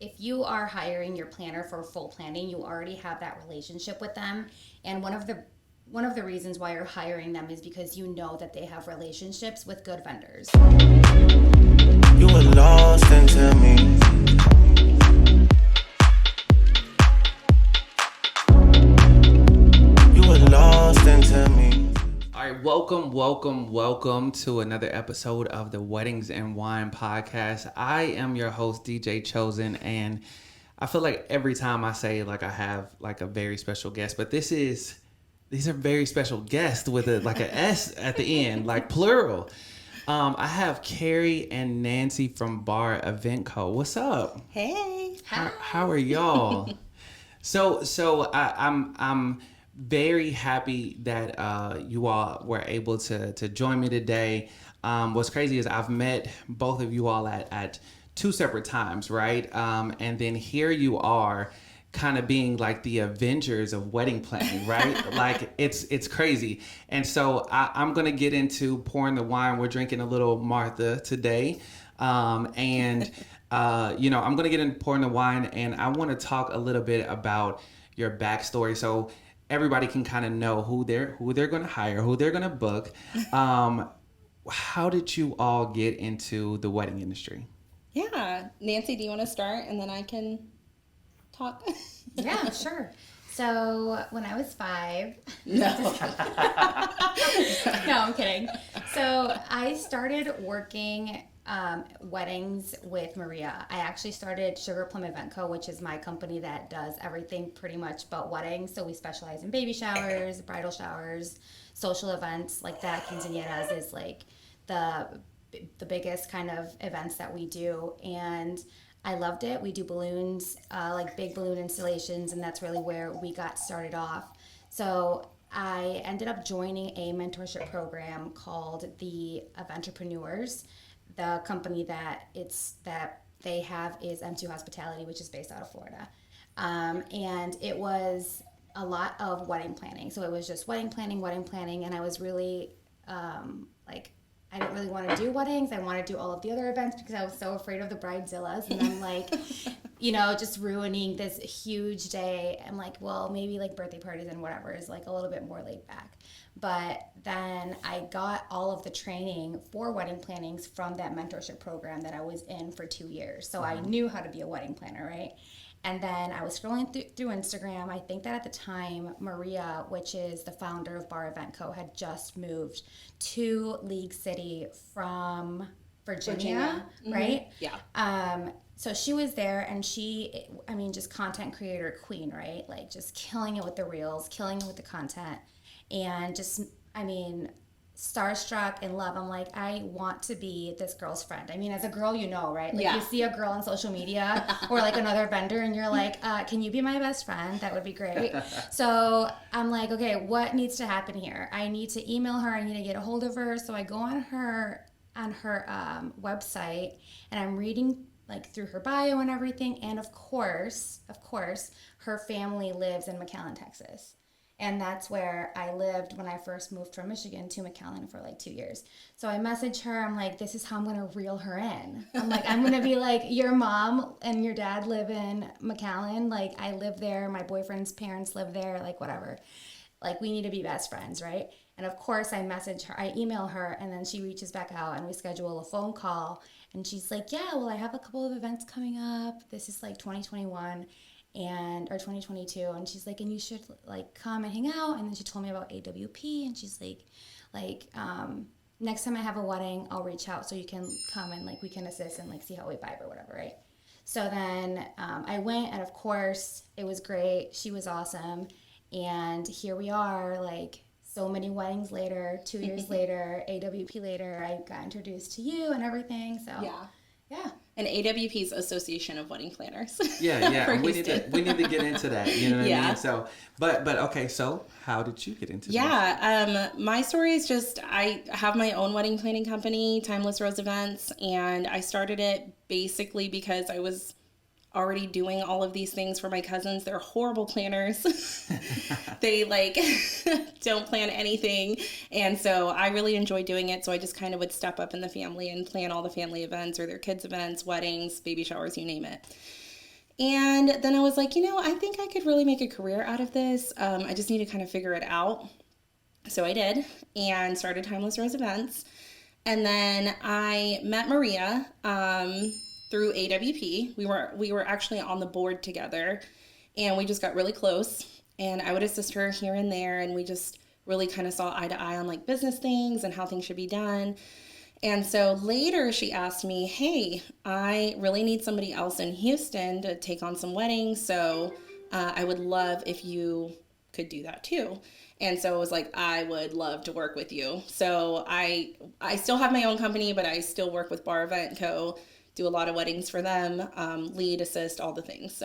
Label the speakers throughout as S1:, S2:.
S1: if you are hiring your planner for full planning, you already have that relationship with them. And one of the reasons why you're hiring them is because you know that they have relationships with good vendors.
S2: You were lost into me. You were lost into me.
S3: All right, welcome to another episode of the Weddings and Wine podcast. I am your host, DJ Chosen, and I feel like every time I say I have a very special guest, but these are very special guests with an S at the end, plural. I have Keri and Nancy from Barr Event Co. What's up?
S4: Hey.
S3: How are y'all? So I'm very happy that you all were able to join me today. What's crazy is I've met both of you all at two separate times, right? And then here you are, kind of being like the Avengers of wedding planning, right? It's crazy. And so I'm gonna get into pouring the wine. We're drinking a little Martha today, and I'm gonna get into pouring the wine, and I want to talk a little bit about your backstory, so everybody can kind of know who they're gonna hire, who they're gonna book. How did you all get into the wedding industry?
S4: Yeah. Nancy, do you want to start and then I can talk?
S1: Yeah, sure. So when I was 5,
S4: No.
S1: no, I'm kidding. So I started working weddings with Maria. I actually started Sugar Plum Event Co, which is my company that does everything pretty much but weddings. So we specialize in baby showers, bridal showers, social events like that. Quinceañeras is like the biggest kind of events that we do, and I loved it. We do balloons, like big balloon installations, and that's really where we got started off. So I ended up joining a mentorship program called the Eventrepreneurs. The company that they have is M2 Hospitality, which is based out of Florida. And it was a lot of wedding planning. So it was just wedding planning, and I was really I didn't really want to do weddings. I wanted to do all of the other events because I was so afraid of the bridezillas. And I'm just ruining this huge day. I'm like, well, maybe birthday parties and whatever is a little bit more laid back. But then I got all of the training for wedding plannings from that mentorship program that I was in for 2 years. So I knew how to be a wedding planner, right? And then I was scrolling through Instagram. I think that at the time, Maria, which is the founder of Barr Event Co, had just moved to League City from Virginia. Right?
S4: Yeah.
S1: So she was there, and just content creator queen, right? Just killing it with the reels, killing it with the content, and starstruck, in love. I'm like, I want to be this girl's friend. As a girl, right? You see a girl on social media or another vendor, and you're like, can you be my best friend? That would be great. So I'm like, okay, what needs to happen here? I need to email her. I need to get a hold of her. So I go on her website, and I'm reading through her bio and everything. And of course, her family lives in McAllen, Texas. And that's where I lived when I first moved from Michigan to McAllen for 2 years. So I messaged her. I'm like, this is how I'm going to reel her in. I'm like, I'm going to be like, your mom and your dad live in McAllen. I live there. My boyfriend's parents live there. Whatever. We need to be best friends, right? And of course, I message her. I email her, and then she reaches back out, and we schedule a phone call. And she's like, yeah, well, I have a couple of events coming up. This is 2021. Or 2022, and she's like, and you should come and hang out. And then she told me about AWP, and she's like next time I have a wedding, I'll reach out so you can come and we can assist and see how we vibe or whatever, right? So then I went, and of course it was great. She was awesome, and here we are, so many weddings later, 2 years later, AWP later, I got introduced to you and everything. So yeah.
S4: And AWP's Association of Wedding Planners.
S3: Yeah. we need to get into that. You know what I mean? So, but okay. So, how did you get into
S4: this? My story is just I have my own wedding planning company, Timeless Rose Events, and I started it basically because I was already doing all of these things for my cousins. They're horrible planners. They don't plan anything. And so I really enjoy doing it. So I just kind of would step up in the family and plan all the family events or their kids' events, weddings, baby showers, you name it. And then I was like, I think I could really make a career out of this. I just need to kind of figure it out. So I did, and started Timeless Rose Events. And then I met Maria through AWP. We were actually on the board together, and we just got really close. And I would assist her here and there, and we just really kind of saw eye to eye on like business things and how things should be done. And so later she asked me, hey, I really need somebody else in Houston to take on some weddings. So I would love if you could do that too. And so it was like, I would love to work with you. So I still have my own company, but I still work with Barr Event Co, do a lot of weddings for them, lead, assist, all the things.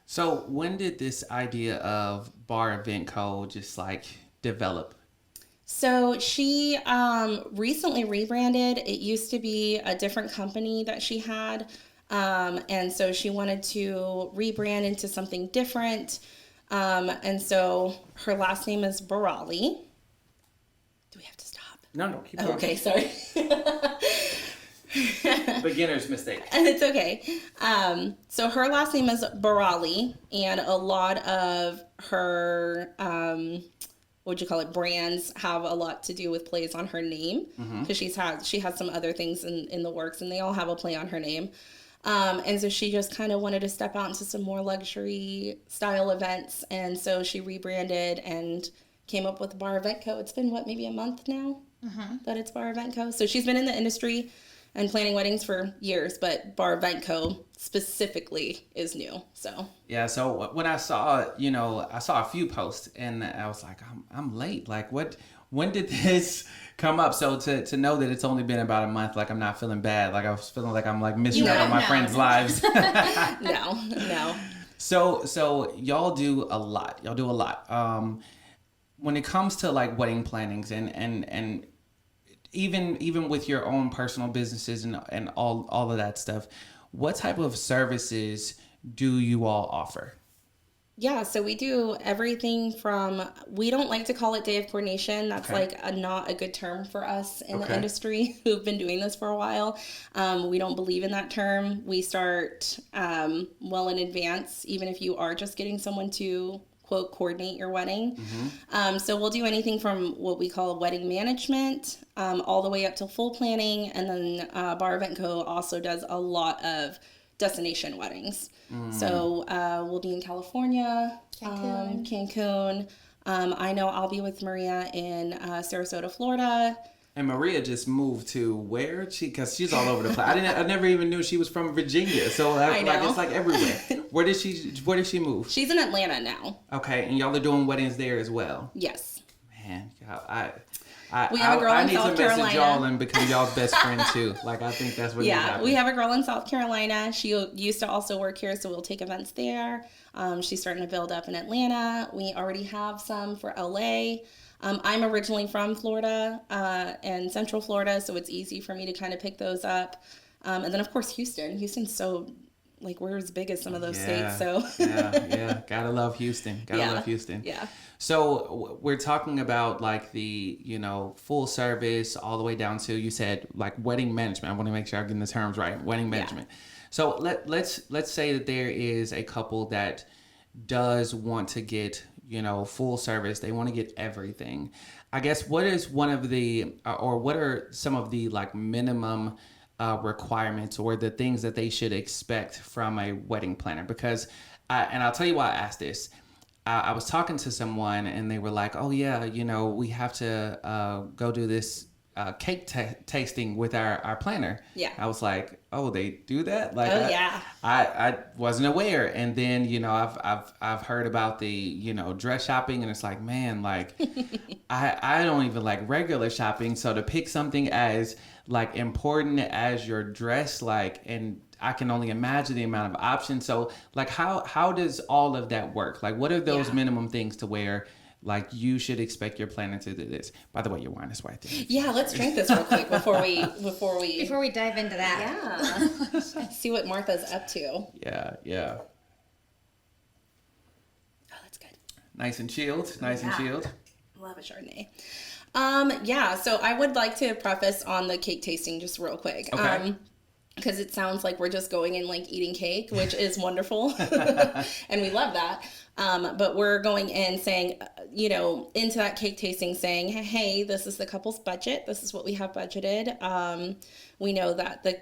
S3: So when did this idea of Barr Event Co just like develop?
S4: So she recently rebranded. It used to be a different company that she had. And so she wanted to rebrand into something different. And so her last name is Barali. Do we have to stop?
S3: No, keep going.
S4: Okay, sorry.
S3: Beginner's mistake.
S4: It's okay. So her last name is Barali, and a lot of her brands have a lot to do with plays on her name, because she has some other things in the works, and they all have a play on her name. And so she just kind of wanted to step out into some more luxury style events, and so she rebranded and came up with Barr Event Co. It's been maybe a month now that it's Barr Event Co. So she's been in the industry and planning weddings for years, but Barr Event Co. specifically is new. So
S3: yeah. So when I saw, I saw a few posts, and I was like, I'm late. Like, when did this come up? So to know that it's only been about a month, like I'm not feeling bad. Like I was feeling like I'm like missing out on my friends' lives.
S4: No.
S3: So y'all do a lot. When it comes to like wedding plannings and even with your own personal businesses and all of that stuff, what type of services do you all offer?
S4: Yeah, so we do everything from, we don't like to call it day of coordination. That's not a good term for us in the industry who've been doing this for a while. We don't believe in that term. We start well in advance, even if you are just getting someone to, quote, coordinate your wedding. So we'll do anything from what we call wedding management all the way up to full planning. And then Barr Event Co. also does a lot of destination weddings. So we'll be in California, Cancun. I know I'll be with Maria in Sarasota, Florida.
S3: And Maria just moved to where? Because she's all over the place. I never even knew she was from Virginia. So I know. Like it's like everywhere. Where did she move?
S4: She's in Atlanta now.
S3: Okay, and y'all are doing weddings there as well.
S4: Yes.
S3: Man,
S4: we have a girl in South Carolina. I need to message y'all
S3: and become y'all's best friend too. Like I think that's what.
S4: Yeah, we have a girl in South Carolina. She used to also work here, so we'll take events there. She's starting to build up in Atlanta. We already have some for LA. I'm originally from Florida and Central Florida, so it's easy for me to kind of pick those up. And then of course Houston. Houston's so like we're as big as some of those states. So
S3: yeah, gotta love Houston. Love Houston.
S4: Yeah.
S3: So we're talking about like the full service all the way down to, you said like wedding management. I want to make sure I'm getting the terms right. Wedding management. Yeah. So let's say that there is a couple that does want to get full service. They want to get everything. I guess what is one of the or what are some of the like minimum requirements or the things that they should expect from a wedding planner? Because I'll tell you why I asked this. I was talking to someone and they were like, oh yeah, we have to go do this cake tasting with our planner.
S4: Yeah.
S3: I was like, oh, they do that? Like,
S4: yeah.
S3: I wasn't aware. And then, I've heard about the, dress shopping, and it's like, man, like I don't even like regular shopping. So to pick something as like important as your dress, like, and I can only imagine the amount of options. So like, how does all of that work? Like, what are those minimum things to where like you should expect your planner to do this? By the way, your wine is right there.
S4: Yeah, let's drink this real quick before we
S1: dive into that.
S4: Yeah. See what Martha's up to.
S3: Yeah.
S4: Oh, that's good.
S3: Nice and chilled. And chilled.
S4: Love a Chardonnay. So I would like to preface on the cake tasting just real quick.
S3: Okay.
S4: because it sounds like we're just going in like eating cake, which is wonderful. And we love that. But we're going in saying, you know, into that cake tasting saying, hey, this is the couple's budget. This is what we have budgeted. We know that the,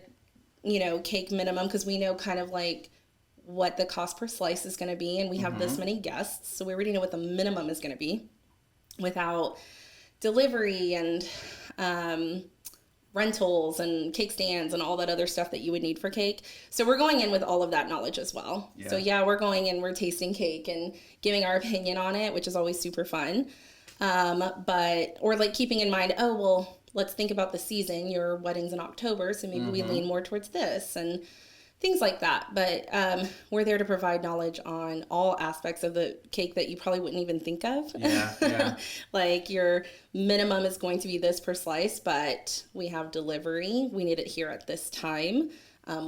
S4: you know, cake minimum, because we know kind of like what the cost per slice is going to be. And we have this many guests. So we already know what the minimum is going to be without delivery and rentals and cake stands and all that other stuff that you would need for cake. So we're going in with all of that knowledge as well. Yeah. So yeah, we're going in, we're tasting cake and giving our opinion on it, which is always super fun. Or like keeping in mind, oh, well, let's think about the season. Your wedding's in October, so maybe we lean more towards this and things like that. But we're there to provide knowledge on all aspects of the cake that you probably wouldn't even think of. Yeah. Like your minimum is going to be this per slice, but we have delivery. We need it here at this time.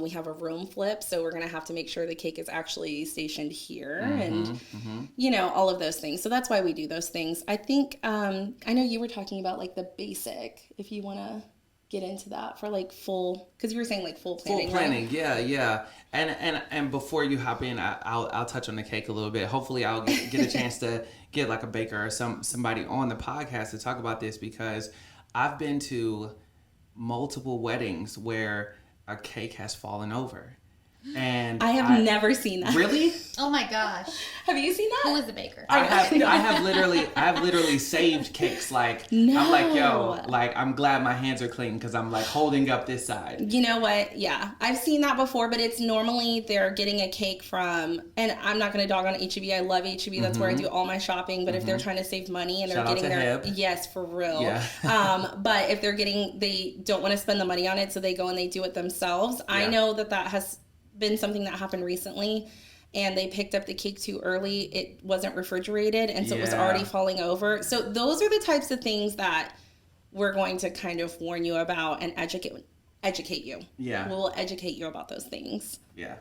S4: We have a room flip, so we're going to have to make sure the cake is actually stationed here and, you know, all of those things. So that's why we do those things. I think, I know you were talking about like the basic, if you want to get into that for like full, because you were saying like full planning.
S3: Full planning,
S4: right?
S3: yeah. And before you hop in, I'll touch on the cake a little bit. Hopefully, I'll get a chance to get like a baker or somebody on the podcast to talk about this, because I've been to multiple weddings where a cake has fallen over. And
S4: I have never seen that.
S3: Really?
S1: Oh my gosh.
S4: Have you seen that?
S1: Who was the baker?
S3: I have literally saved cakes. Like,
S4: no.
S3: I'm like, yo, like, I'm glad my hands are clean because I'm like holding up this side.
S4: You know what? Yeah, I've seen that before, but it's normally they're getting a cake from, and I'm not going to dog on HEB. I love HEB. That's where I do all my shopping. But if they're trying to save money and they're
S3: Shout
S4: getting
S3: out to
S4: their,
S3: Hib.
S4: yes, for real.
S3: Yeah.
S4: But if they don't want to spend the money on it, so they go and they do it themselves. Yeah. I know that has been something that happened recently, and they picked up the cake too early. It wasn't refrigerated, and so it was already falling over. So those are the types of things that we're going to kind of warn you about and educate you. Yeah. We'll educate you about those things. Yeah.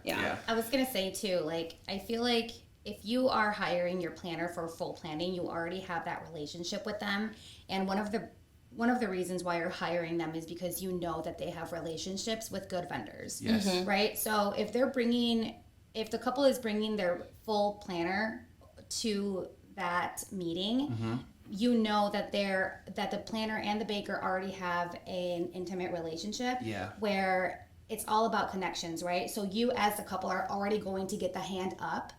S1: I was going to say too, like, I feel like if you are hiring your planner for full planning, you already have that relationship with them. And one of the reasons why you're hiring them is because you know that they have relationships with good vendors.
S3: Yes.
S1: Right? So if the couple is bringing their full planner to that meeting, you know that the planner and the baker already have an intimate relationship where it's all about connections, right? So you as the couple are already going to get the hand up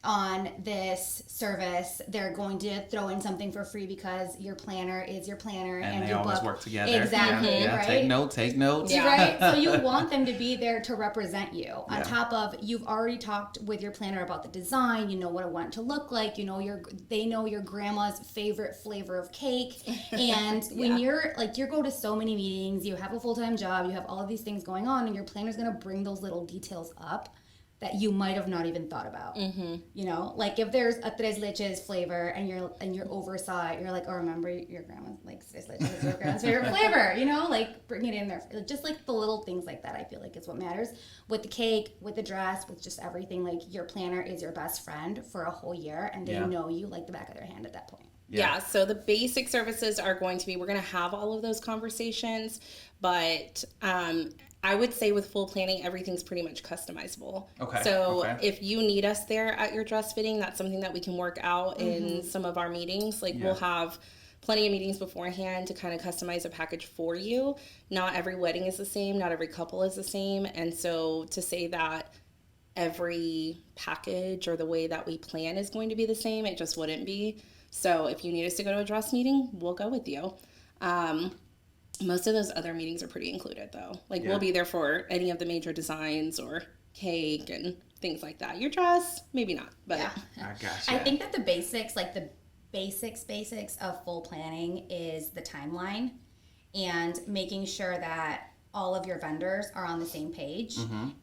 S1: on this service. They're going to throw in something for free because your planner is your planner, and
S3: they
S1: you
S3: always
S1: book.
S3: work together.
S1: Exactly,
S3: yeah.
S1: right?
S3: Take notes.
S1: Yeah. Right? So you want them to be there to represent you. On
S3: Yeah.
S1: top of, you've already talked with your planner about the design. You know what I want it to look like. You know they know your grandma's favorite flavor of cake. And when you're go to so many meetings, you have a full-time job, you have all of these things going on, and your planner's going to bring those little details up that you might have not even thought about. You know, like if there's a tres leches flavor and you're oversaw it, you're like, oh, remember your grandma's like tres leches is your grandma's favorite flavor, you know, like bring it in there. Just like the little things like that, I feel like is what matters with the cake, with the dress, with just everything. Like your planner is your best friend for a whole year, and they know you like the back of their hand at that point.
S4: Yeah, so the basic services are going to be, we're going to have all of those conversations, but I would say with full planning, everything's pretty much customizable.
S3: Okay.
S4: So if you need us there at your dress fitting, that's something that we can work out in some of our meetings. Like we'll have plenty of meetings beforehand to kind of customize a package for you. Not every wedding is the same. Not every couple is the same. And so to say that every package or the way that we plan is going to be the same, it just wouldn't be. So if you need us to go to a dress meeting, we'll go with you. Most of those other meetings are pretty included, though. Like, we'll be there for any of the major designs or cake and things like that. Your dress, maybe not, but
S3: I gotcha.
S1: I think that the basics, like the basics of full planning is the timeline and making sure that all of your vendors are on the same page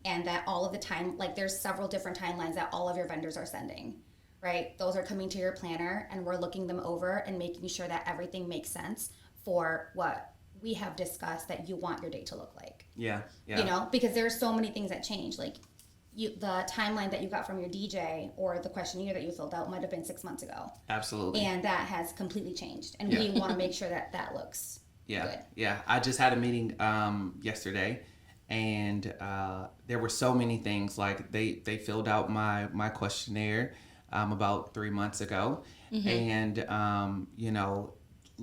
S1: and that all of the time, like there's several different timelines that all of your vendors are sending, right? Those are coming to your planner, and we're looking them over and making sure that everything makes sense for what we have discussed that you want your day to look like. Yeah. You know, because there's so many things that change. Like the timeline that you got from your DJ or the questionnaire that you filled out might have been 6 months ago. Absolutely. And that has completely changed. And we want to make sure that looks good.
S3: Yeah. I just had a meeting yesterday, and there were so many things. Like they filled out my questionnaire about 3 months ago, and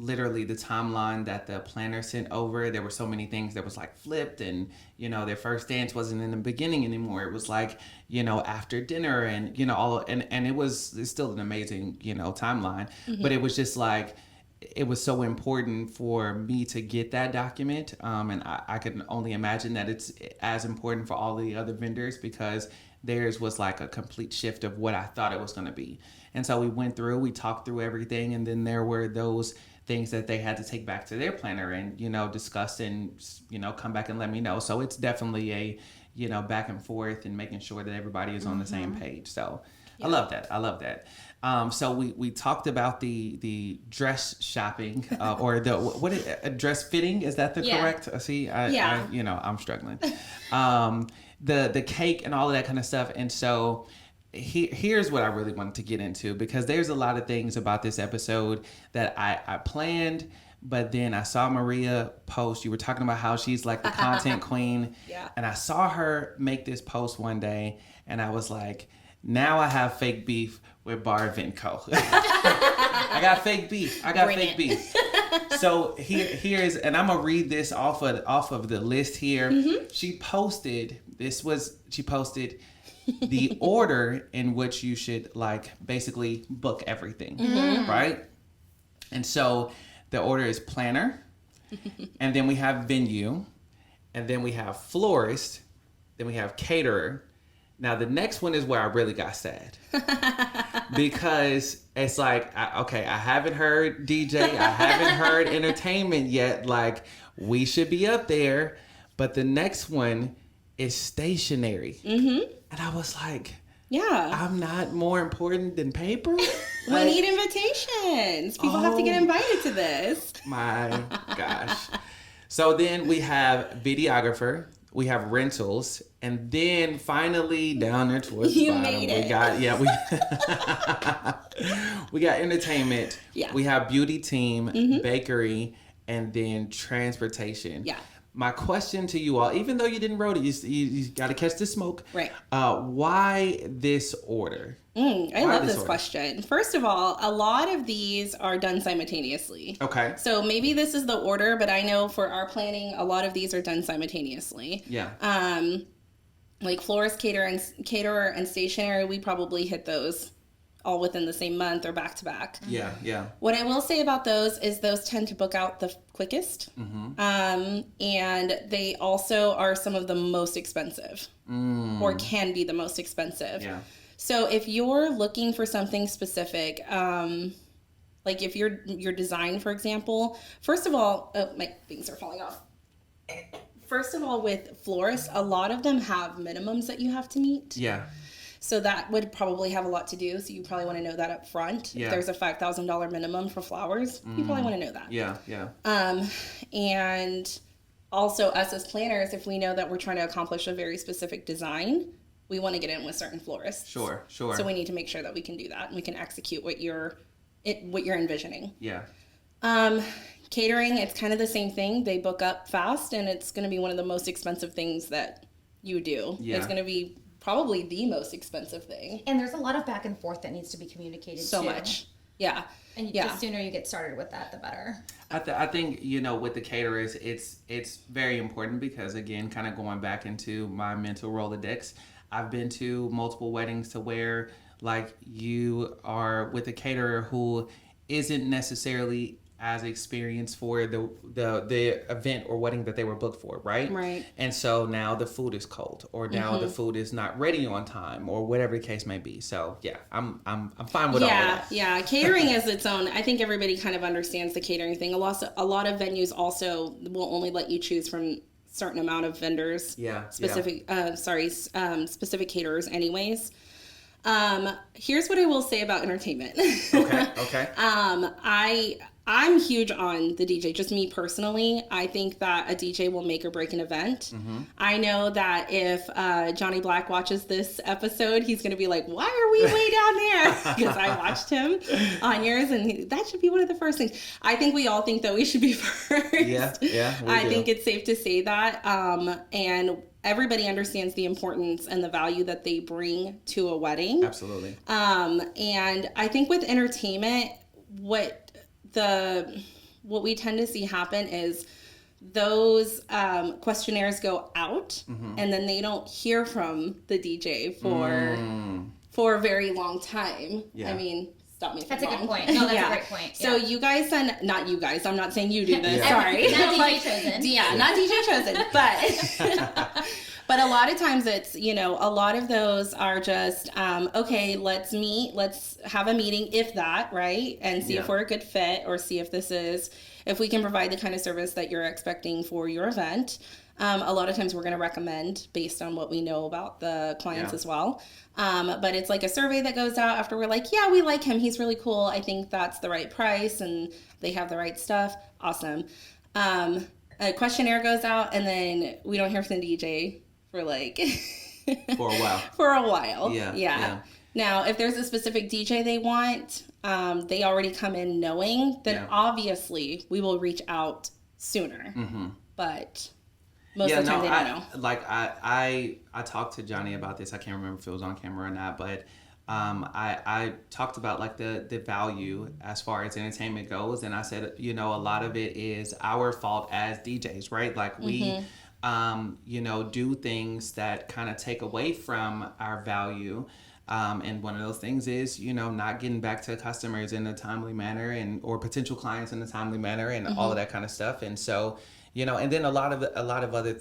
S3: literally the timeline that the planner sent over, there were so many things that was like flipped, and their first dance wasn't in the beginning anymore. It was like after dinner, and all, and it's still an amazing timeline, but it was just like, it was so important for me to get that document, and I can only imagine that it's as important for all the other vendors, because theirs was like a complete shift of what I thought it was going to be. And so we talked through everything, and then there were those things that they had to take back to their planner and discuss and come back and let me know. So it's definitely a back and forth and making sure that everybody is on the same page. So yeah. I love that. So we talked about the dress shopping, or the dress fitting. Is that the correct? See, I'm struggling. The cake and all of that kind of stuff. And so here's what I really wanted to get into, because there's a lot of things about this episode that I planned, but then I saw Maria post. You were talking about how she's like the content queen.
S4: Yeah.
S3: And I saw her make this post one day, and I was like, now I have fake beef with Barr Event Co. I got fake beef. Beef. So here's, and I'm gonna read this off of the list here. She posted the order in which you should like basically book everything, right? And so the order is planner, and then we have venue, and then we have florist, then we have caterer. Now the next one is where I really got sad, because it's like, I haven't heard DJ, I haven't heard entertainment yet. Like, we should be up there, but the next one is stationery. And I was like, yeah, I'm not more important than paper.
S4: We need invitations. People have to get invited to this.
S3: My gosh. So then we have videographer, we have rentals, and then finally down there towards the bottom, we got entertainment. Yeah. We have beauty team, bakery, and then transportation. Yeah. My question to you all, even though you didn't wrote it, you got to catch the smoke. Right. Why this order?
S4: I love this question. First of all, a lot of these are done simultaneously. Okay. So maybe this is the order, but I know for our planning, a lot of these are done simultaneously. Yeah. Like florist, caterer, and stationery, we probably hit those all within the same month or back to back. Yeah, yeah. What I will say about those is those tend to book out the quickest. And they also are some of the most expensive, or can be the most expensive. Yeah. So if you're looking for something specific, like if your design, for example, first of all, my things are falling off. First of all, with florists, a lot of them have minimums that you have to meet. Yeah. So that would probably have a lot to do. So you probably want to know that up front. Yeah. If there's a $5,000 minimum for flowers, you probably want to know that. Yeah, yeah. And also us as planners, if we know that we're trying to accomplish a very specific design, we want to get in with certain florists. Sure, sure. So we need to make sure that we can do that and we can execute what you're envisioning. Yeah. Catering, it's kind of the same thing. They book up fast, and it's going to be one of the most expensive things that you do. Yeah. It's going to be probably the most expensive thing.
S1: And there's a lot of back and forth that needs to be communicated
S4: so much. Yeah.
S1: And the sooner you get started with that, the better.
S3: I think, with the caterers, it's very important because, again, kind of going back into my mental Rolodex, I've been to multiple weddings to where, like, you are with a caterer who isn't necessarily as experienced for the event or wedding that they were booked for, right? Right. And so now the food is cold, or now the food is not ready on time, or whatever the case may be. So yeah, I'm fine with all of that.
S4: Yeah, catering is its own. I think everybody kind of understands the catering thing. A lot of venues also will only let you choose from certain amount of vendors. Yeah. Specific caterers, anyways. Here's what I will say about entertainment. Okay. I'm huge on the DJ, just me personally. I think that a DJ will make or break an event. I know that if Johnny Black watches this episode, he's going to be like, why are we way down there? Because I watched him on yours, and that should be one of the first things. I think we all think that we should be first.
S3: Yeah.
S4: I think it's safe to say that. And everybody understands the importance and the value that they bring to a wedding.
S3: Absolutely.
S4: And I think with entertainment, what we tend to see happen is those questionnaires go out, and then they don't hear from the DJ for a very long time.
S3: Yeah.
S4: I mean, stop me if
S1: That's
S4: I'm
S1: a good
S4: wrong.
S1: point. No, that's a great point.
S4: So you guys send, not you guys, I'm not saying you do this, sorry.
S1: Not DJ chosen.
S4: Yeah, not DJ chosen, but but a lot of times it's, a lot of those are just, okay, let's meet, let's have a meeting, if that, right? And see if we're a good fit, or see if we can provide the kind of service that you're expecting for your event. A lot of times we're going to recommend based on what we know about the clients as well. But it's like a survey that goes out after we're like, yeah, we like him. He's really cool. I think that's the right price and they have the right stuff. Awesome. A questionnaire goes out, and then we don't hear from the DJ for like
S3: For a while.
S4: for a while.
S3: Yeah.
S4: Now, if there's a specific DJ they want, they already come in knowing, then obviously we will reach out sooner. But most of the time they don't know.
S3: Like I talked to Johnny about this. I can't remember if it was on camera or not, but I talked about like the value as far as entertainment goes, and I said, a lot of it is our fault as DJs, right? Like we do things that kind of take away from our value. And one of those things is, not getting back to customers in a timely manner or potential clients in a timely manner and all of that kind of stuff. And so, and then a lot of other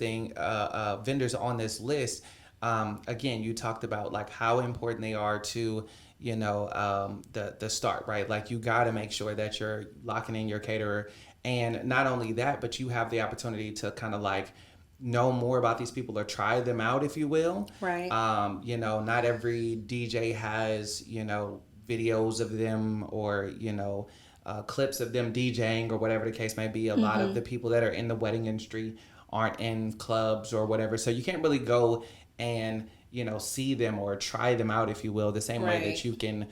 S3: vendors on this list, again, you talked about like how important they are to, the start, right? Like you got to make sure that you're locking in your caterer, and not only that, but you have the opportunity to kind of like know more about these people or try them out, if you will.
S4: Right.
S3: Not every DJ has, videos of them or, clips of them DJing or whatever the case may be. A lot of the people that are in the wedding industry aren't in clubs or whatever. So you can't really go and, see them or try them out, if you will, the same way that you can,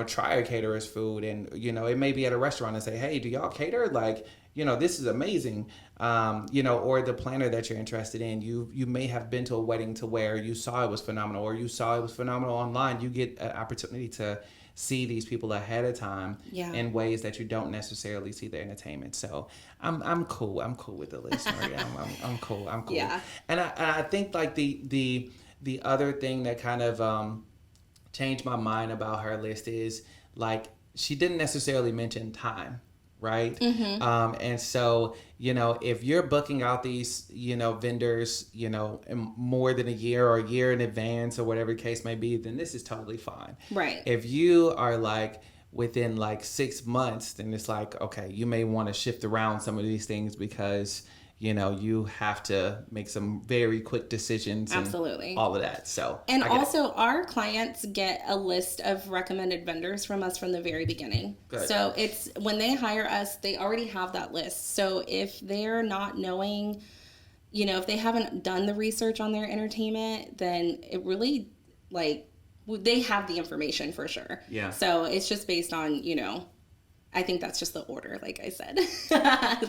S3: try a caterer's food. And, it may be at a restaurant and say, hey, do y'all cater? Like, this is amazing. Or the planner that you're interested in, you may have been to a wedding to where you saw it was phenomenal, or you saw it was phenomenal online. You get an opportunity to see these people ahead of time in ways that you don't necessarily see the entertainment. So I'm cool. I'm cool with the list, Maria. I'm cool. I'm cool.
S4: Yeah.
S3: And I think like the other thing that kind of changed my mind about her list is like she didn't necessarily mention time. Right. And so, if you're booking out these, vendors, in more than a year or a year in advance or whatever the case may be, then this is totally fine.
S4: Right.
S3: If you are like within like 6 months, then it's like, okay, you may want to shift around some of these things because, you have to make some very quick decisions.
S4: Absolutely.
S3: And all of that. So,
S4: and also our clients get a list of recommended vendors from us from the very beginning.
S3: Good.
S4: So it's when they hire us, they already have that list. So if they're not knowing, if they haven't done the research on their entertainment, then it really they have the information for sure.
S3: Yeah.
S4: So it's just based on, I think that's just the order, like I said.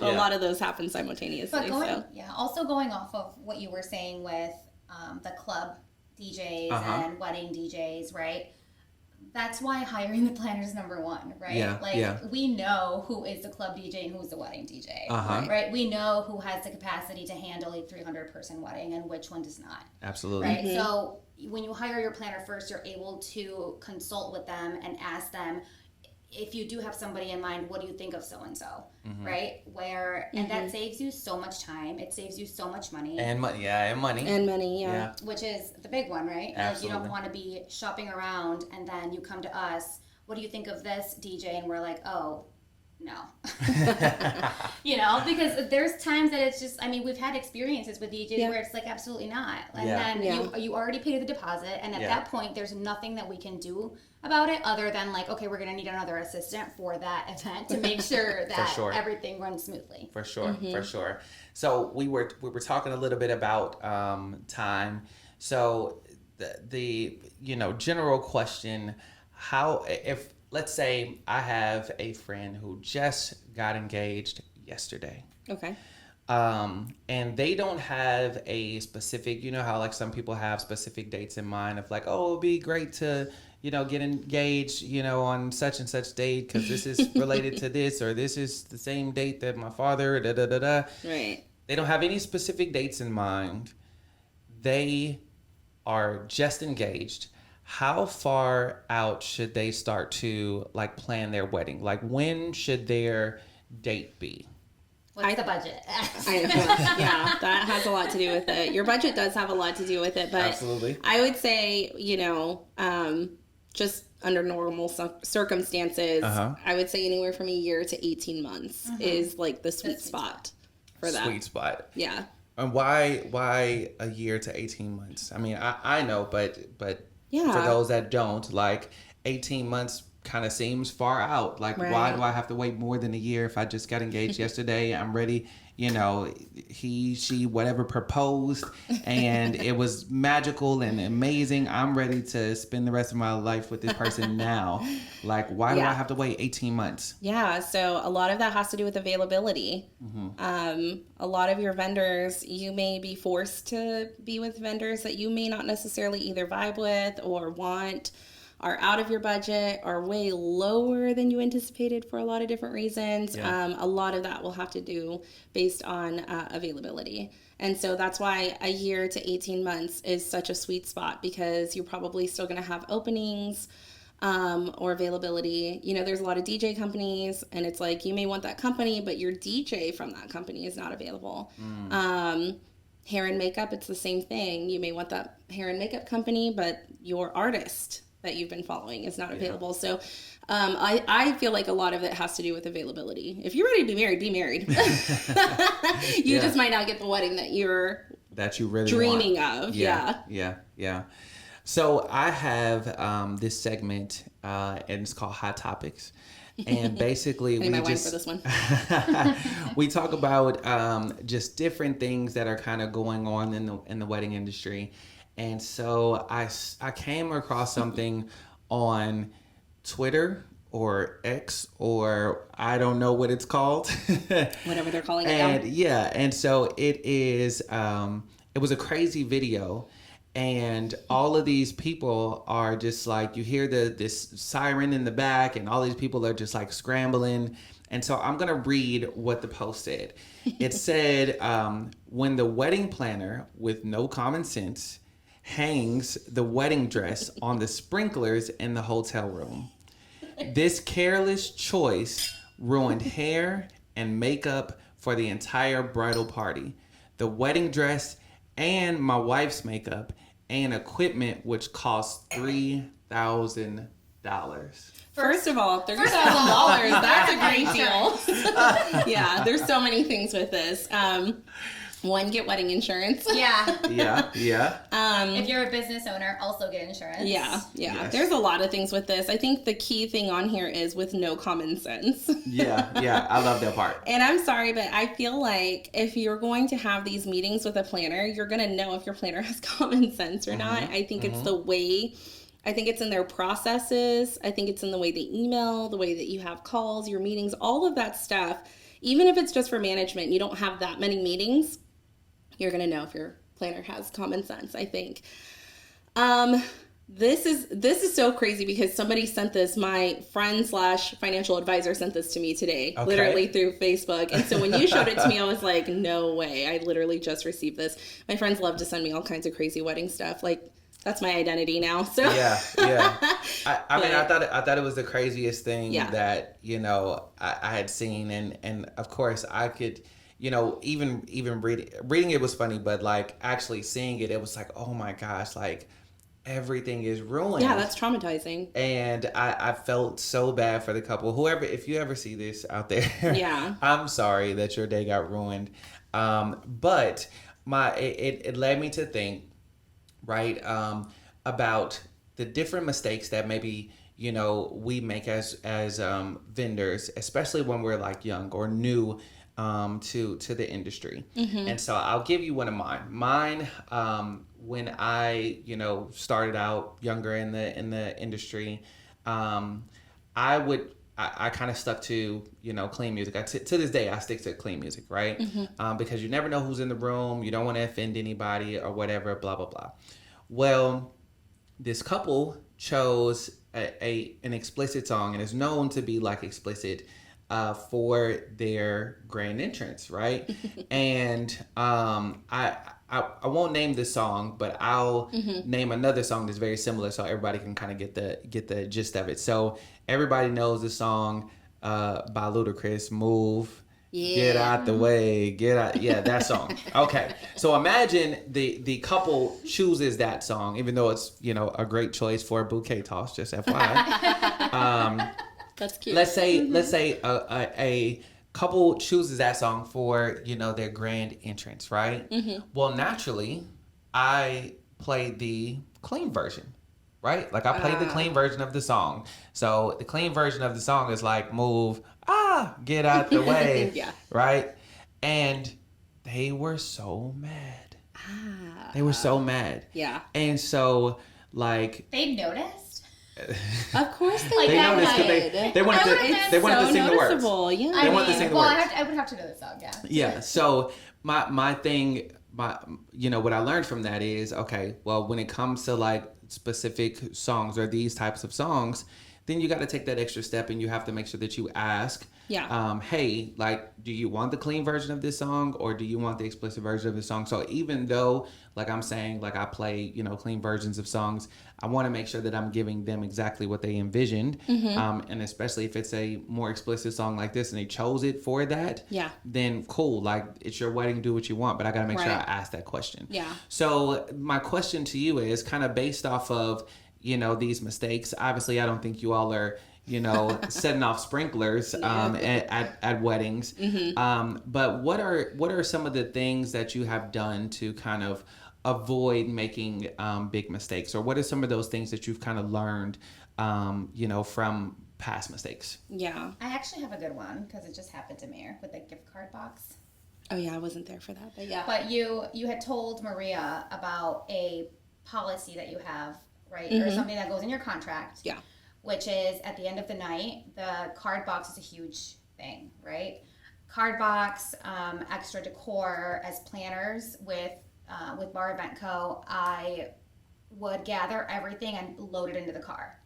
S4: A lot of those happen simultaneously.
S1: But also going off of what you were saying with the club DJs and wedding DJs, right? That's why hiring the planner is number one, right? We know who is the club DJ and who's the wedding DJ, right? We know who has the capacity to handle a 300-person wedding and which one does not.
S3: Absolutely.
S1: Right? So when you hire your planner first, you're able to consult with them and ask them, if you do have somebody in mind, what do you think of so-and-so, right? And that saves you so much time. It saves you so much money.
S3: And money, and money.
S4: And money, yeah.
S1: Which is the big one, right?
S3: Absolutely.
S1: Like you don't want to be shopping around and then you come to us, what do you think of this DJ? And we're like, oh, no. Because there's times that it's just, we've had experiences with DJs where it's like, absolutely not. And then you already paid the deposit, and at that point, there's nothing that we can do about it other than like, okay, we're going to need another assistant for that event to make sure that everything runs smoothly.
S3: For sure. So we were talking a little bit about time. So the general question, if let's say I have a friend who just got engaged yesterday.
S4: Okay.
S3: And they don't have a specific, how like some people have specific dates in mind of like, oh, it'd be great to, get engaged, on such and such date because this is related to this, or this is the same date that my father, da da da da.
S4: Right.
S3: They don't have any specific dates in mind. They are just engaged. How far out should they start to like plan their wedding? Like when should their date be?
S1: What's the budget?
S4: Yeah, that has a lot to do with it. Your budget does have a lot to do with it, but
S3: absolutely.
S4: I would say, just under normal circumstances, I would say anywhere from a year to 18 months is like the sweet spot for that.
S3: Sweet spot.
S4: Yeah.
S3: And why a year to 18 months? I know, but
S4: yeah.
S3: For those that don't, like 18 months kind of seems far out. Like, why do I have to wait more than a year if I just got engaged yesterday? I'm ready. He, she, whatever proposed, and it was magical and amazing. I'm ready to spend the rest of my life with this person now. Like, why do I have to wait 18 months?
S4: Yeah, so a lot of that has to do with availability. A lot of your vendors, you may be forced to be with vendors that you may not necessarily either vibe with or want, are out of your budget, are way lower than you anticipated for a lot of different reasons. A lot of that will have to do based on availability. And so that's why a year to 18 months is such a sweet spot, because you're probably still going to have openings or availability. There's a lot of DJ companies, and it's like you may want that company, but your DJ from that company is not available. Hair and makeup, it's the same thing. You may want that hair and makeup company, but your artist that you've been following is not available. So I feel like a lot of it has to do with availability. If you're ready to be married, be married. You just might not get the wedding that you really dreaming
S3: want.
S4: Of.
S3: Yeah. So I have this segment, and it's called Hot Topics. And basically, we
S4: just for this one.
S3: We talk about just different things that are kind of going on in the wedding industry. And so I came across something on Twitter or X, or I don't know what it's called.
S4: Whatever they're calling it now.
S3: And so it is, it was a crazy video. And all of these people are just like, you hear this siren in the back, and all these people are just like scrambling. And so I'm going to read what the post said. It said, when the wedding planner with no common sense hangs the wedding dress on the sprinklers in the hotel room. This careless choice ruined hair and makeup for the entire bridal party. The wedding dress and my wife's makeup and equipment, which cost $3,000.
S4: First of all, $3,000, that's a great deal. Yeah, there's so many things with this. One, get wedding insurance.
S1: Yeah.
S3: If
S1: you're a business owner, also get insurance.
S4: Yeah.
S3: Yes.
S4: There's a lot of things with this. I think the key thing on here is with no common sense.
S3: Yeah. I love that part.
S4: And I'm sorry, but I feel like if you're going to have these meetings with a planner, you're going to know if your planner has common sense or not. I think it's the way... I think it's in their processes. I think it's in the way they email, the way that you have calls, your meetings, all of that stuff. Even if it's just for management, you don't have that many meetings, you're going to know if your planner has common sense, I think. This is so crazy because somebody sent this, my friend / financial advisor sent this to me today, literally through Facebook. And so when you showed it to me, I was like, no way. I literally just received this. My friends love to send me all kinds of crazy wedding stuff. Like, that's my identity now. So
S3: yeah. I mean, I thought it was the craziest thing that, I had seen. And of course I could, even reading it was funny, but like actually seeing it, it was like, oh my gosh, like everything is ruined.
S4: Yeah, that's traumatizing.
S3: And I felt so bad for the couple. Whoever, if you ever see this out there,
S4: Yeah.
S3: I'm sorry that your day got ruined. But it led me to think, right, about the different mistakes that maybe, you know, we make as vendors, especially when we're like young or new to the industry. And so I'll give you one of mine. When I, you know, started out younger in the industry, I kind of stuck to, you know, clean music. To this day, I stick to clean music, right? Because you never know who's in the room. You don't want to offend anybody or whatever, blah, blah, blah. Well, this couple chose an explicit song, and is known to be like explicit for their grand entrance, right? And I won't name this song, but I'll name another song that's very similar, so everybody can kind of get the gist of it. So everybody knows the song by Ludacris, "Move."
S4: Yeah.
S3: Get out the way, get out. Yeah, that song. Okay, so imagine the couple chooses that song, even though it's, you know, a great choice for a bouquet toss. Just FYI.
S4: That's cute.
S3: Let's say a couple chooses that song for, you know, their grand entrance, right? Well, naturally, I played the clean version, right? Like I played the clean version of the song. So the clean version of the song is like, "Move, get out the way."
S4: Yeah.
S3: Right? And they were so mad. They were so mad.
S4: Yeah.
S3: And so, like,
S1: They noticed.
S4: Of course
S1: Like
S3: they
S1: that
S3: noticed because
S1: night.
S3: they wanted
S1: It's
S3: to
S4: so
S3: sing the words.
S4: noticeable. Yeah.
S3: They want to sing the words.
S1: I would have to know the song, yeah.
S3: Yeah. So my thing, you know, what I learned from that is, okay, well, when it comes to like specific songs or these types of songs, then you got to take that extra step, and you have to make sure that you ask, hey, like, do you want the clean version of this song, or do you want the explicit version of the song? So even though, like I'm saying, like I play, you know, clean versions of songs, I want to make sure that I'm giving them exactly what they envisioned. And especially if it's a more explicit song like this and they chose it for that, then cool, like it's your wedding, do what you want, but I got to make sure I ask that question.
S4: Yeah.
S3: So my question to you is kind of based off of, you know, these mistakes. Obviously, I don't think you all are, you know, setting off sprinklers at weddings. But what are some of the things that you have done to kind of avoid making big mistakes? Or what are some of those things that you've kind of learned, you know, from past mistakes?
S4: Yeah.
S1: I actually have a good one because it just happened to me with the gift card box.
S4: Oh yeah, I wasn't there for that, but yeah.
S1: But you had told Maria about a policy that you have, right? Or something that goes in your contract.
S4: Yeah.
S1: Which is at the end of the night, the card box is a huge thing, right? Card box, extra decor. As planners with Barr Event Co, I would gather everything and load it into the car.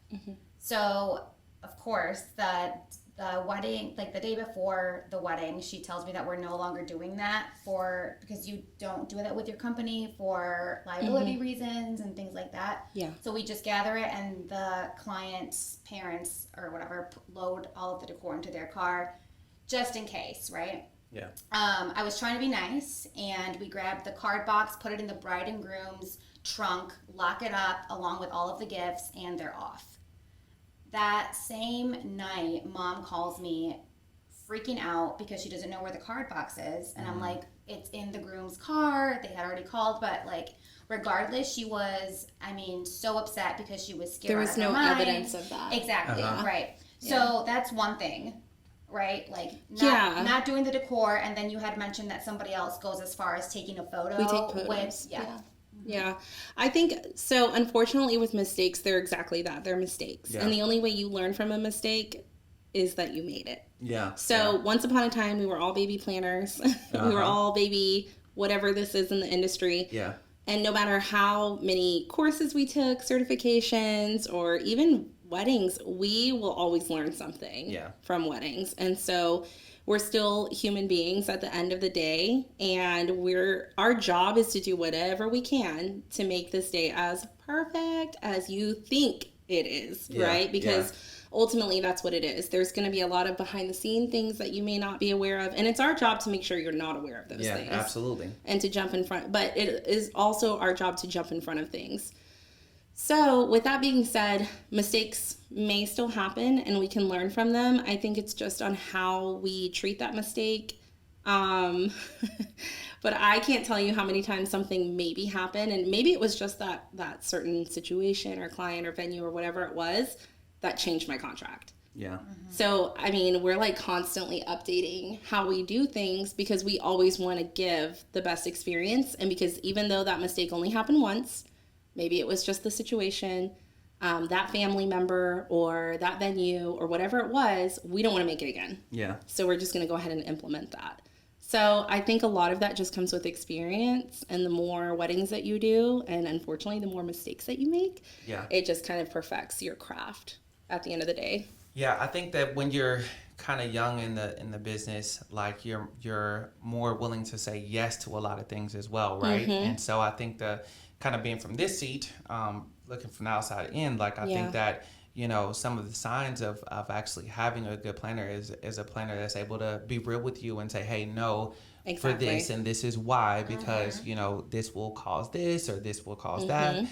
S1: So, of course, the wedding, like the day before the wedding, she tells me that we're no longer doing that because you don't do that with your company for liability reasons and things like that.
S4: Yeah.
S1: So we just gather it, and the client's parents or whatever load all of the decor into their car just in case, right?
S3: Yeah.
S1: I was trying to be nice, and we grabbed the card box, put it in the bride and groom's trunk, lock it up along with all of the gifts, and they're off. That same night, Mom calls me freaking out because she doesn't know where the card box is. And I'm like, it's in the groom's car. They had already called, but like, regardless, she was, I mean, so upset because she was scared.
S4: There was
S1: out of her
S4: no
S1: mind.
S4: evidence of that.
S1: Exactly, right.
S4: Yeah.
S1: So that's one thing, right? Like, not doing the decor, and then you had mentioned that somebody else goes as far as taking a photo.
S4: We take photos.
S1: With,
S4: Yeah, I think so. Unfortunately, with mistakes, they're exactly that. They're mistakes. And the only way you learn from a mistake is that you made it.
S3: Yeah.
S4: So once upon a time, we were all baby planners. We were all baby whatever this is in the industry.
S3: Yeah.
S4: And no matter how many courses we took, certifications, or even weddings, we will always learn something from weddings. And so we're still human beings at the end of the day, and our job is to do whatever we can to make this day as perfect as you think it is, right? Because ultimately that's what it is. There's going to be a lot of behind the scene things that you may not be aware of, and it's our job to make sure you're not aware of those things.
S3: Yeah, absolutely.
S4: And to jump in front, but it is also our job to jump in front of things. So with that being said, mistakes may still happen and we can learn from them. I think it's just on how we treat that mistake. Um, but I can't tell you how many times something maybe happened, and maybe it was just that certain situation or client or venue or whatever it was that changed my contract.
S3: Yeah.
S4: So, I mean, we're like constantly updating how we do things because we always want to give the best experience. And because even though that mistake only happened once, maybe it was just the situation, that family member or that venue or whatever it was, we don't want to make it again.
S3: Yeah.
S4: So we're just going to go ahead and implement that. So I think a lot of that just comes with experience, and the more weddings that you do, and unfortunately the more mistakes that you make,
S3: Yeah.
S4: it just kind of perfects your craft at the end of the day.
S3: Yeah, I think that when you're kind of young in the business, like you're more willing to say yes to a lot of things as well, right? And so I think the kind of being from this seat, looking from the outside in, like I think that, you know, some of the signs of actually having a good planner is a planner that's able to be real with you and say, hey, no, for this and this is why, because, you know, this will cause this or this will cause that.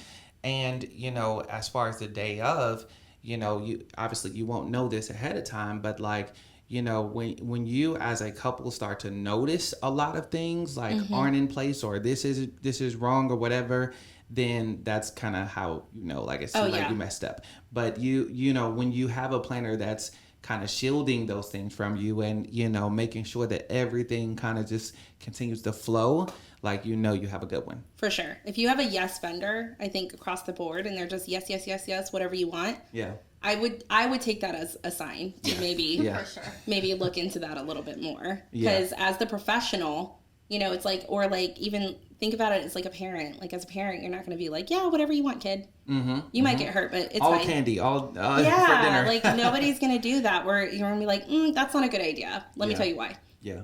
S3: And, you know, as far as the day of, you know, you obviously you won't know this ahead of time, but like, you know, when you as a couple start to notice a lot of things like aren't in place or this is wrong or whatever, then that's kind of how, you know, like it seems like you messed up. But you know, when you have a planner that's kind of shielding those things from you and, you know, making sure that everything kind of just continues to flow, like, you know, you have a good one.
S4: For sure. If you have a yes vendor, I think across the board, and they're just yes, yes, yes, yes, whatever you want.
S3: Yeah.
S4: I would take that as a sign to maybe
S1: For sure.
S4: maybe look into that a little bit more.
S3: Yeah.
S4: Because as the professional, you know, it's like, or like even think about it as like a parent. Like as a parent, you're not going to be like, yeah, whatever you want, kid. You might get hurt, but it's
S3: all
S4: fine.
S3: candy, all for
S4: Yeah,
S3: dinner.
S4: like nobody's going to do that where you're going to be like, that's not a good idea. Let me tell you why.
S3: Yeah.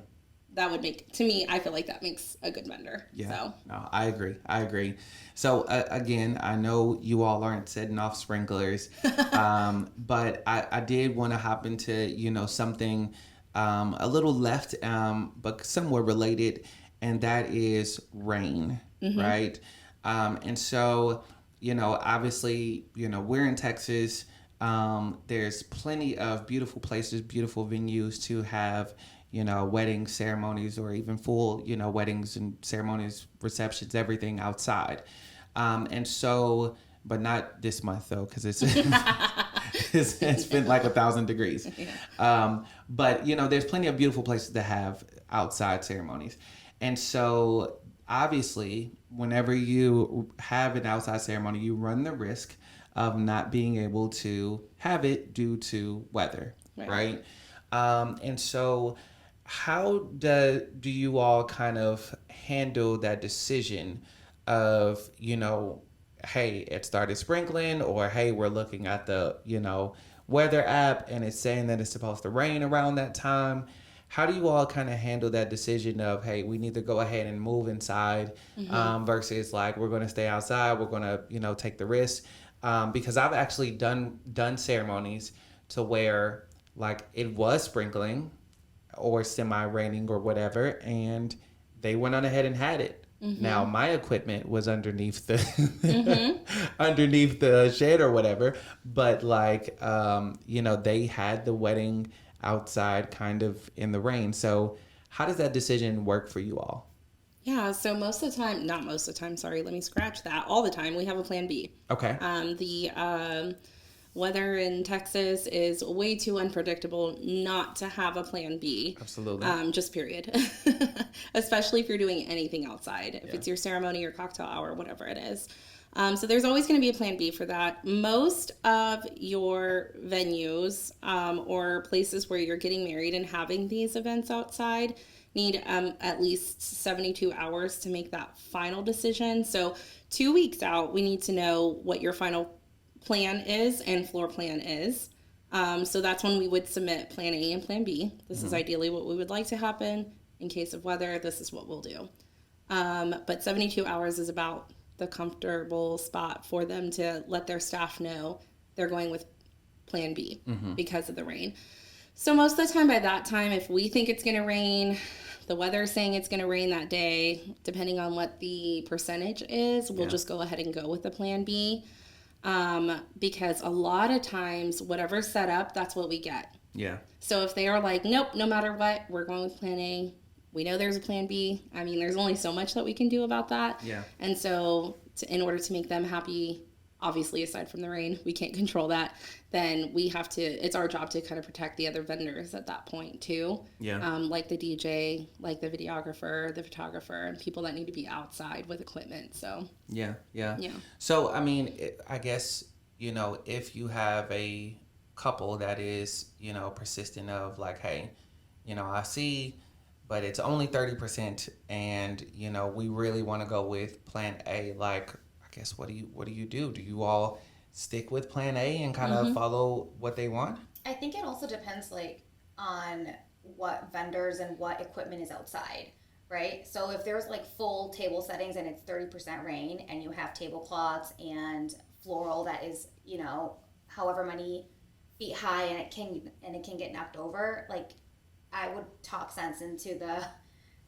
S4: That would make, to me, I feel like that makes a good vendor.
S3: Yeah.
S4: So.
S3: No, I agree. So again, I know you all aren't setting off sprinklers, but I did want to hop into, you know, something a little left, but somewhat related, and that is rain, right? And so, you know, obviously, you know, we're in Texas. There's plenty of beautiful places, beautiful venues to have, you know, wedding ceremonies or even full, you know, weddings and ceremonies, receptions, everything outside. And so, but not this month though, because it's been like 1,000 degrees. But, you know, there's plenty of beautiful places to have outside ceremonies. And so obviously, whenever you have an outside ceremony, you run the risk of not being able to have it due to weather, right? And so how do you all kind of handle that decision of, you know, hey, it started sprinkling, or hey, we're looking at the, you know, weather app and it's saying that it's supposed to rain around that time? How do you all kind of handle that decision of, hey, we need to go ahead and move inside versus like, we're going to stay outside, we're going to, you know, take the risk? Because I've actually done ceremonies to where like it was sprinkling or semi-raining or whatever, and they went on ahead and had it. Now my equipment was underneath the underneath the shed or whatever, but like you know, they had the wedding outside kind of in the rain. So how does that decision work for you all?
S4: Yeah, so most of the time, not most of the time, sorry, let me scratch that. All the time, we have a plan B.
S3: Okay.
S4: The weather in Texas is way too unpredictable not to have a plan B.
S3: Absolutely.
S4: Just period. Especially if you're doing anything outside, if it's your ceremony or cocktail hour, whatever it is. So there's always going to be a plan B for that. Most of your venues or places where you're getting married and having these events outside need at least 72 hours to make that final decision. So 2 weeks out, we need to know what your final plan is and floor plan is. So that's when we would submit plan A and plan B. This is ideally what we would like to happen. In case of weather, this is what we'll do. But 72 hours is about the comfortable spot for them to let their staff know they're going with plan B because of the rain. So most of the time, by that time, if we think it's going to rain, the weather is saying it's going to rain that day, depending on what the percentage is, we'll just go ahead and go with the plan B. because a lot of times whatever's set up, that's what we get.
S3: Yeah.
S4: So if they are like, nope, no matter what, we're going with plan A. We know there's a plan B. I mean, there's only so much that we can do about that.
S3: Yeah.
S4: And so in order to make them happy, obviously aside from the rain, we can't control that. Then we have to, it's our job to kind of protect the other vendors at that point too.
S3: Yeah.
S4: Like the DJ, like the videographer, the photographer, and people that need to be outside with equipment. So
S3: Yeah. Yeah.
S4: yeah.
S3: So, I mean, I guess, if you have a couple that is, persistent of like, hey, I see, but it's only 30%, and we really want to go with plan A. Like, I guess what do you do? Do you all stick with plan A and kind of follow what they want?
S1: I think it also depends on what vendors and what equipment is outside, right? So if there's full table settings and it's 30% rain, and you have tablecloths and floral that is however many feet high, and it can get knocked over, I would talk sense into the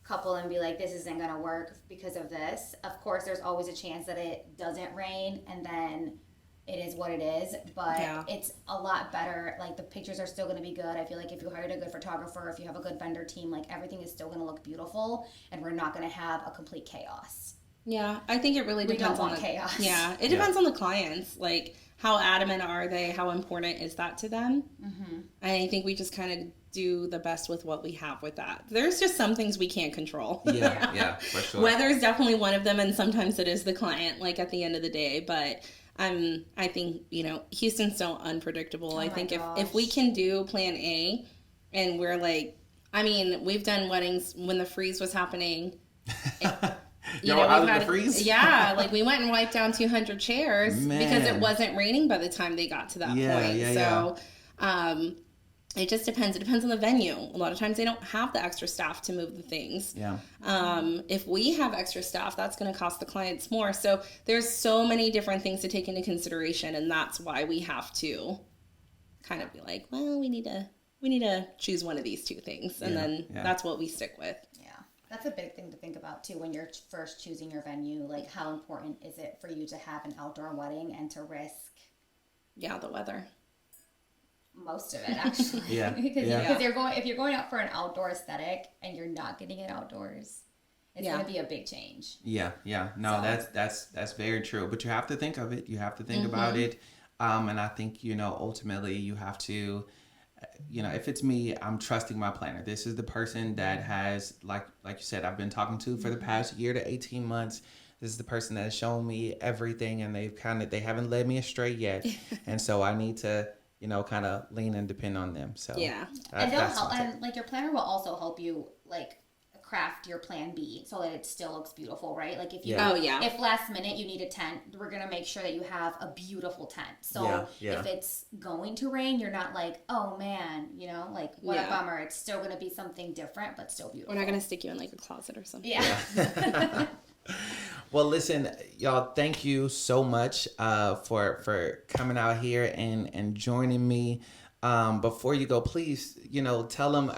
S1: couple and be like, this isn't going to work because of this. Of course, there's always a chance that it doesn't rain, and then it is what it is, but it's a lot better. The pictures are still going to be good. I feel like if you hired a good photographer, if you have a good vendor team, everything is still going to look beautiful, and we're not going to have a complete chaos.
S4: Yeah, I think it really depends on the
S1: chaos.
S4: Yeah, it depends on the clients. How adamant are they? How important is that to them? Mm-hmm. I think we just kind of do the best with what we have with that. There's just some things we can't control.
S3: Yeah, for sure.
S4: Weather is definitely one of them, and sometimes it is the client, at the end of the day. But I think, Houston's so unpredictable. I think if we can do plan A, and we're we've done weddings when the freeze was happening.
S3: Y'all were out of the freeze?
S4: Yeah, we went and wiped down 200 chairs because it wasn't raining by the time they got to that point. So it just depends. It depends on the venue. A lot of times they don't have the extra staff to move the things.
S3: Yeah.
S4: If we have extra staff, that's going to cost the clients more. So there's so many different things to take into consideration, and that's why we have to kind of be well, we need to choose one of these two things, and then that's what we stick with.
S1: That's a big thing to think about too when you're first choosing your venue. How important is it for you to have an outdoor wedding and to risk?
S4: Yeah, the weather.
S1: Most of it, actually. Because if you're going out for an outdoor aesthetic and you're not getting it outdoors, it's going to be a big change.
S3: Yeah. No, so. That's very true. But you have to think of it. You have to think about it. And I think ultimately you have to. If it's me, I'm trusting my planner. This is the person that has, like you said, I've been talking to for the past year to 18 months. This is the person that has shown me everything, and they haven't led me astray yet. And so I need to, kind of lean and depend on them. So
S1: and they'll help, and your planner will also help you craft your plan B so that it still looks beautiful, right? If last minute you need a tent, we're gonna make sure that you have a beautiful tent. So if it's going to rain, you're not oh man, what a bummer. It's still gonna be something different, but still beautiful.
S4: We're not gonna stick you in a closet or something.
S1: Yeah.
S3: Well, listen, y'all, thank you so much for coming out here and joining me. Before you go, please, tell them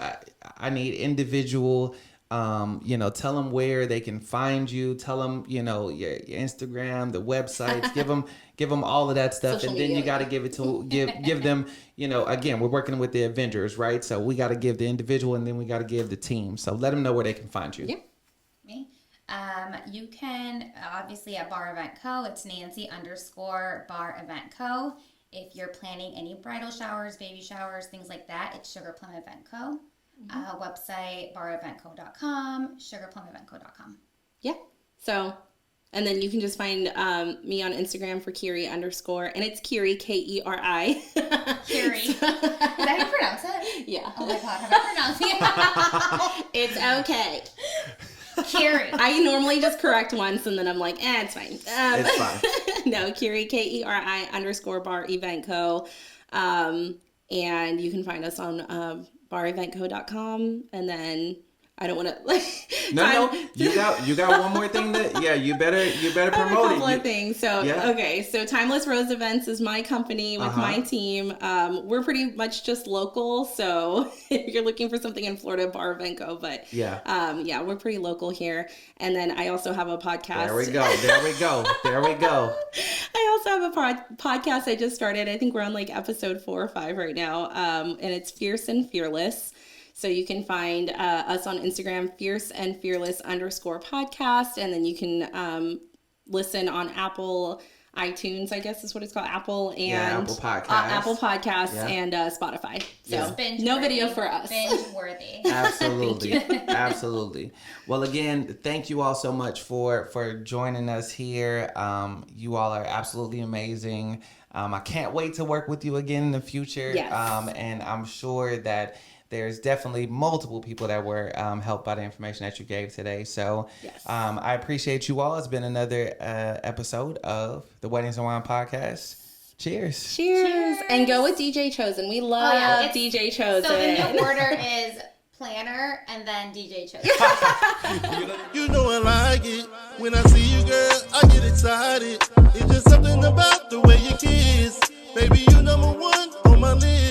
S3: I need individual. Tell them where they can find you. Tell them, your Instagram, the websites. give them all of that stuff, social and then media. You got to give them. Again, we're working with the Avengers, right? So we got to give the individual, and then we got to give the team. So let them know where they can find you.
S1: Yeah. Me. You can obviously at Barr Event Co. It's Nancy_Barr Event Co. If you're planning any bridal showers, baby showers, things like that, it's Sugar Plum Event Co. Website, barreventco.com, sugarplumeventco.com.
S4: Yeah. So, and then you can just find me on Instagram for Keri_, and it's Keri, Keri.
S1: Keri. Is that how you pronounce it?
S4: Yeah.
S1: Oh my God, have I pronounced it?
S4: It's okay.
S1: Keri.
S4: I normally just correct once, and then I'm like, it's fine.
S3: It's fine.
S4: No, Keri, Keri_Barr Event Co. And you can find us on barreventco.com, and then I don't want to like.
S3: No, you got one more thing you better promote
S4: a couple
S3: it.
S4: of things. So okay, so Timeless Rose Events is my company with my team. We're pretty much just local, so if you're looking for something in Florida, Barr Event Co. But we're pretty local here. And then I also have a podcast.
S3: There we go.
S4: I also have a podcast I just started. I think we're on like episode 4 or 5 right now, and it's Fierce and Fearless. So you can find us on Instagram, fierce_and_fearless_podcast. And then you can listen on Apple iTunes, I guess is what it's called. Apple Apple Podcasts and Spotify. So no video for us.
S1: Binge worthy.
S3: Absolutely. Well, again, thank you all so much for joining us here. You all are absolutely amazing. I can't wait to work with you again in the future.
S4: Yes.
S3: And I'm sure that there's definitely multiple people that were helped by the information that you gave today. So I appreciate you all. It's been another episode of the Weddings and Wine Podcast. Cheers.
S4: And go with DJ Chosen. We love DJ Chosen.
S1: So the new order is planner and then DJ Chosen.
S5: You know I like it. When I see you, girl, I get excited. It's just something about the way you kiss. Baby, you number one on my list.